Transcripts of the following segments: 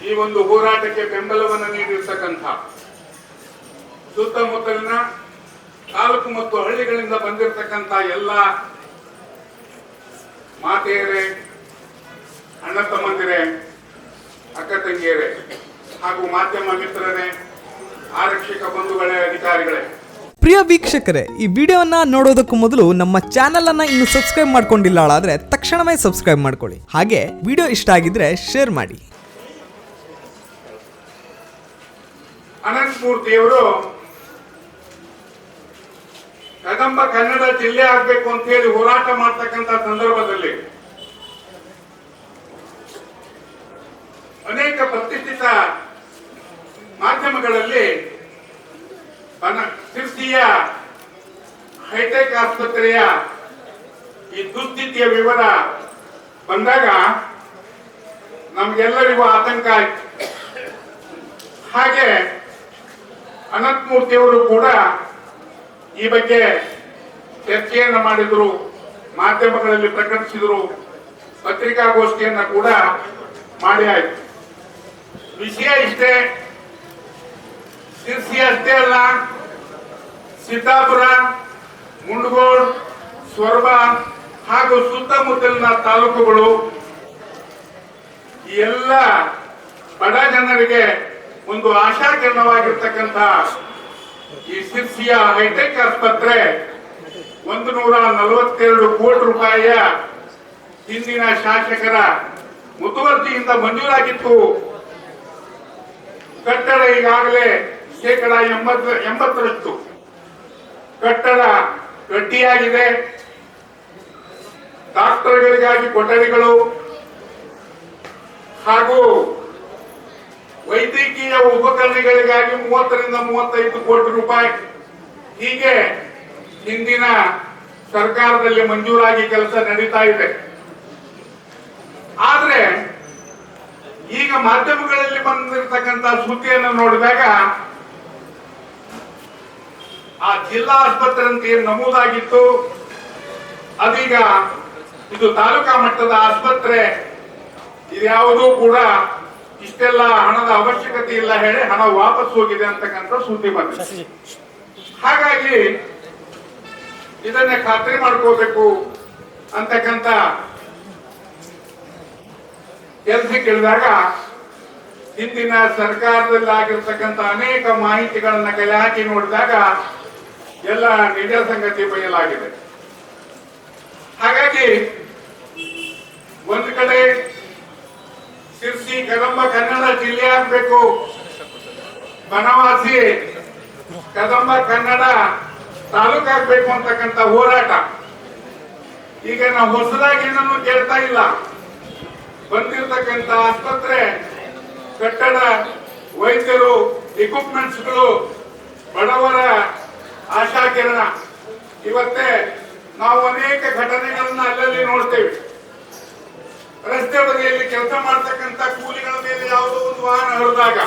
ಈ ಒಂದು ಹೋರಾಟಕ್ಕೆ ಬೆಂಬಲವನ್ನು ನೀಡಿರ್ತಕ್ಕಂಥ ಸುತ್ತಮುತ್ತಲಿನ ತಾಲೂಕು ಮತ್ತು ಹಳ್ಳಿಗಳಿಂದ ಬಂದಿರತಕ್ಕಂಥ ಎಲ್ಲ ಮಾತೆಯರೇ, ಅಣ್ಣ ತಮ್ಮಂದಿರೇ, ಅಕ್ಕ ತಂಗಿಯರೇ ಹಾಗೂ ಮಾಧ್ಯಮ ಮಿತ್ರರೇ, ಆರಕ್ಷಕ ಬಂಧುಗಳೇ, ಅಧಿಕಾರಿಗಳೇ, ಪ್ರಿಯ ವೀಕ್ಷಕರೇ, ಈ ವಿಡಿಯೋವನ್ನ ನೋಡೋದಕ್ಕೂ ಮೊದಲು ನಮ್ಮ ಚಾನೆಲ್ ಅನ್ನ ಇನ್ನು ಸಬ್ಸ್ಕ್ರೈಬ್ ಮಾಡ್ಕೊಂಡಿಲ್ಲ ಆದ್ರೆ ತಕ್ಷಣವೇ ಸಬ್ಸ್ಕ್ರೈಬ್ ಮಾಡ್ಕೊಳ್ಳಿ. ಹಾಗೆ ವಿಡಿಯೋ ಇಷ್ಟ ಆಗಿದ್ರೆ ಶೇರ್ ಮಾಡಿ. ಅನಂತಮೂರ್ತಿಯವರು ಕದಂಬ ಕನ್ನಡ ಜಿಲ್ಲೆ ಆಗ್ಬೇಕು ಅಂತ ಹೇಳಿ ಹೋರಾಟ ಮಾಡ್ತಕ್ಕಂಥ ಸಂದರ್ಭದಲ್ಲಿ ಅನೇಕ ಪ್ರತಿಷ್ಠಿತ ಮಾಧ್ಯಮಗಳಲ್ಲಿ ಸಿರ್ಸಿಯ ಹೈಟೆಕ್ ಆಸ್ಪತ್ರೆಯ ಈ ದುಸ್ಥಿತಿಯ ವಿವರ ಬಂದಾಗ ನಮ್ಗೆಲ್ಲರಿಗೂ ಆತಂಕ ಆಯ್ತು. ಹಾಗೆ ಅನಂತಮೂರ್ತಿಯವರು ಕೂಡ ಈ ಬಗ್ಗೆ ಚರ್ಚೆಯನ್ನು ಮಾಡಿದ್ರು, ಮಾಧ್ಯಮಗಳಲ್ಲಿ ಪ್ರಕಟಿಸಿದ್ರು, ಪತ್ರಿಕಾಗೋಷ್ಠಿಯನ್ನ ಕೂಡ ಮಾಡಿ ಆಯ್ತು. ವಿಷಯ ಇಷ್ಟೇ, ಸಿರ್ಸಿ ಅಷ್ಟೇ ಅಲ್ಲ, ಸಿದ್ದಾಪುರ, ಮುಂಡಗೋಡ್, ಸೊರಬ ಹಾಗೂ ಸುತ್ತಮುತ್ತಲಿನ ತಾಲೂಕುಗಳು ಈ ಎಲ್ಲ ಬಡ ಜನರಿಗೆ ಒಂದು ಆಶಾಕಿರಣವಾಗಿರ್ತಕ್ಕಂಥ ಈ ಸಿರ್ಸಿಯ ಹೈಟೆಕ್ ಆಸ್ಪತ್ರೆ 142 ಕೋಟಿ ರೂಪಾಯಿಯ ಹಿಂದಿನ ಶಾಸಕರ ಮುತುವರ್ಜಿಯಿಂದ ಮಂಜೂರಾಗಿತ್ತು. ಕಟ್ಟಡ ಈಗಾಗಲೇ 80% ಕಟ್ಟಡ ಗಟ್ಟಿಯಾಗಿದೆ. ಡಾಕ್ಟರ್ಗಳಿಗಾಗಿ ಕೊಠಡಿಗಳು ಹಾಗೂ ವೈದ್ಯಕೀಯ ಉಪಕರಣಗಳಿಗಾಗಿ 30 ರಿಂದ 35 ಕೋಟಿ ರೂಪಾಯಿ ಹೀಗೆ ಹಿಂದಿನ ಸರ್ಕಾರದಲ್ಲಿ ಮಂಜೂರಾಗಿ ಕೆಲಸ ನಡೀತಾ ಇದೆ. ಆದ್ರೆ ಈಗ ಮಾಧ್ಯಮಗಳಲ್ಲಿ ಬಂದಿರತಕ್ಕಂತ ಸುದ್ದಿಯನ್ನು ನೋಡಿದಾಗ ಆ ಜಿಲ್ಲಾ ಆಸ್ಪತ್ರೆ ಅಂತ ಏನು ನಮೂದಾಗಿತ್ತು ಅದೀಗ ಇದು ತಾಲೂಕಾ ಮಟ್ಟದ ಆಸ್ಪತ್ರೆ, ಇದ್ಯಾವುದೂ ಕೂಡ ಇಷ್ಟೆಲ್ಲ ಹಣದ ಅವಶ್ಯಕತೆ ಇಲ್ಲ ಹೇಳಿ ಹಣ ವಾಪಸ್ ಹೋಗಿದೆ ಅಂತಕ್ಕಂಥ ಸುದ್ದಿ ಬಂದಿದೆ. ಹಾಗಾಗಿ ಇದನ್ನೇ ಖಾತ್ರಿ ಮಾಡ್ಕೋಬೇಕು ಅಂತಕ್ಕಂಥ ಕೆಲಸಕ್ಕೆ ಇಳಿದಾಗ ಹಿಂದಿನ ಸರ್ಕಾರದಲ್ಲಿ ಆಗಿರ್ತಕ್ಕಂಥ ಅನೇಕ ಮಾಹಿತಿಗಳನ್ನ ಕಲೆ ಹಾಕಿ ನೋಡಿದಾಗ ಎಲ್ಲ ನಿಜ ಸಂಗತಿ ಬಯಲಾಗಿದೆ. ಹಾಗಾಗಿ ಒಂದು ಕಡೆ ಸಿರ್ಸಿ ಕದಂಬ ಕನ್ನಡ ಜಿಲ್ಲೆ ಆಗ್ಬೇಕು, ಬನವಾಸಿ ಕದಂಬ ಕನ್ನಡ ತಾಲೂಕಾಗ್ಬೇಕು ಅಂತಕ್ಕಂಥ ಹೋರಾಟ. ಈಗ ನಾವು ಹೊಸದಾಗಿ ಏನನ್ನು ಕೇಳ್ತಾ ಇಲ್ಲ. ಬಂದಿರತಕ್ಕಂಥ ಆಸ್ಪತ್ರೆ ಕಟ್ಟಡ, ವೈದ್ಯರು, ಇಕ್ವಿಪ್ಮೆಂಟ್ಸ್ಗಳು, ಬಡವರ ಆಶಾಕಿರಣ. ಇವತ್ತೇ ನಾವು ಅನೇಕ ಘಟನೆಗಳನ್ನ ಅಲ್ಲಲ್ಲಿ ನೋಡ್ತೇವೆ. ರಸ್ತೆ ಬದಿಯಲ್ಲಿ ಕೆಲಸ ಮಾಡ್ತಕ್ಕಂಥ ಕೂಲಿಗಳ ಮೇಲೆ ಯಾವುದೋ ಒಂದು ವಾಹನ ಹರಿದಾಗ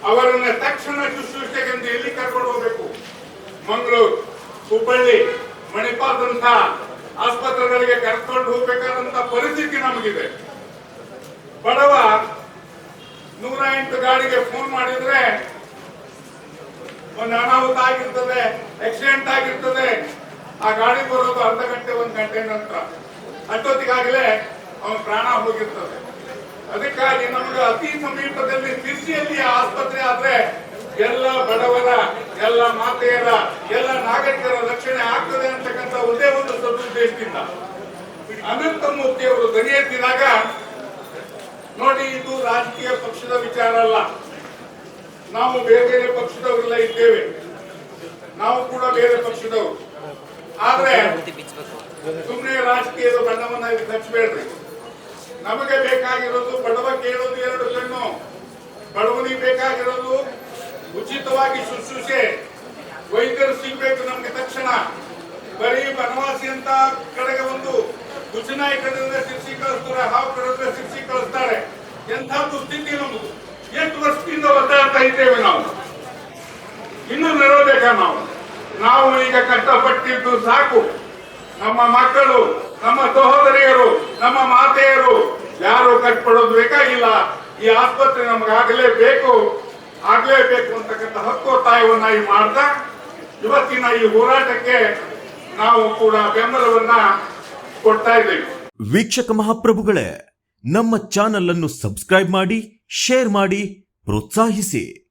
ಅವರನ್ನ ತಕ್ಷಣ ಶುಶ್ರೂಷೆಗೆಂದು ಎಲ್ಲಿ ಕರ್ಕೊಂಡು ಹೋಗ್ಬೇಕು? ಮಂಗಳೂರು, ಹುಬ್ಬಳ್ಳಿ, ಮಣಿಪಾಲದಂತ ಆಸ್ಪತ್ರೆಗಳಿಗೆ ಕರ್ಕೊಂಡು ಹೋಗ್ಬೇಕಾದಂತ ಪರಿಸ್ಥಿತಿ ನಮಗಿದೆ. ಬಡವ 108 ಗಾಡಿಗೆ ಫೋನ್ ಮಾಡಿದ್ರೆ ಒಂದು ಅನಾಹುತ ಆಗಿರ್ತದೆ, ಆಕ್ಸಿಡೆಂಟ್ ಆಗಿರ್ತದೆ, ಆ ಗಾಡಿ ಬರೋದು ಅರ್ಧ ಗಂಟೆ 1 ಗಂಟೆ ನಂತರ. ಅಷ್ಟೊತ್ತಿಗಾಗಲೇ ಅವನ ಪ್ರಾಣ ಹೋಗಿರ್ತದೆ. ಅದಕ್ಕಾಗಿ ನಮಗೆ ಅತಿ ಸಮೀಪದಲ್ಲಿ ಸಿರ್ಸಿಯಲ್ಲಿ ಆಸ್ಪತ್ರೆ ಆದ್ರೆ ಎಲ್ಲ ಬಡವರ, ಎಲ್ಲ ಮಾತೆಯರ, ಎಲ್ಲ ನಾಗರಿಕರ ರಕ್ಷಣೆ ಆಗ್ತದೆ ಅಂತಕ್ಕಂಥ ಒಂದೇ ಒಂದು ಸದುದ್ದೇಶದಿಂದ ಅನಂತಮೂರ್ತಿ ಅವರು ಧ್ವನಿ ಎತ್ತಿದಾಗ, ನೋಡಿ ಇದು ರಾಜಕೀಯ ಪಕ್ಷದ ವಿಚಾರ ಅಲ್ಲ. ನಾವು ಬೇರೆ ಬೇರೆ ಪಕ್ಷದವರೆಲ್ಲ ಇದ್ದೇವೆ, ನಾವು ಕೂಡ ಬೇರೆ ಪಕ್ಷದವರು. ಆದ್ರೆ ಸುಮ್ಮನೆ ರಾಜಕೀಯದ ಬಣ್ಣವನ್ನ ಹಚ್ಚಬೇಡ್ರಿ. ನಮಗೆ ಬೇಕಾಗಿರೋದು ಬಡವ ಕೇಳೋದು 2 ಕಣ್ಣು. ಬಡವನಿಗೆ ಬೇಕಾಗಿರೋದು ಉಚಿತವಾಗಿ ಶುಶ್ರೂಷೆ, ವೈದ್ಯರು ಸಿಗ್ಬೇಕು ನಮ್ಗೆ ತಕ್ಷಣ. ಬರೀ ಬನವಾಸಿ ಅಂತ ಕಡೆಗೆ ಒಂದು ಉಚನಾಯಿ ಕಡೆಯಿಂದ ಶಿರ್ಸಿ ಕಳಿಸ್ತಾರೆ, ಹಾವು ಕಡೆಯಿಂದ ಶಿರ್ಸಿ ಕಳಿಸ್ತಾರೆ. ಎಂಥ ದುಸ್ಥಿತಿ ನಮ್ದು. ಎಷ್ಟು ವರ್ಷದಿಂದ ಒದ್ದಾಡ್ತಾ ಇದ್ದೇವೆ ನಾವು. ಇನ್ನೂ ನೆರವೇರ್ಬೇಕಾ ನಾವು ಈಗ ಕಷ್ಟಪಟ್ಟಿದ್ದು ಸಾಕು. ನಮ್ಮ ಮಕ್ಕಳು, ನಮ್ಮ ಸಹೋದರಿಯರು, ನಮ್ಮ ಮಾತೆಯರು ಯಾರು ಪಡೋದು ಬೇಕಾಗಿಲ್ಲ. ಈ ಆಸ್ಪತ್ರೆ ನಮಗಾಗಲೇಬೇಕು ಅಂತಕ್ಕಂಥ ಹಕ್ಕು ಒತ್ತಾಯವನ್ನ ಮಾಡ್ತಾ ಇವತ್ತಿನ ಈ ಹೋರಾಟಕ್ಕೆ ನಾವು ಕೂಡ ಬೆಂಬಲವನ್ನ ಕೊಡ್ತಾ ಇದ್ದೇವೆ. ವೀಕ್ಷಕ ಮಹಾಪ್ರಭುಗಳೇ, ನಮ್ಮ ಚಾನಲ್ ಅನ್ನು ಸಬ್ಸ್ಕ್ರೈಬ್ ಮಾಡಿ, ಶೇರ್ ಮಾಡಿ, ಪ್ರೋತ್ಸಾಹಿಸಿ.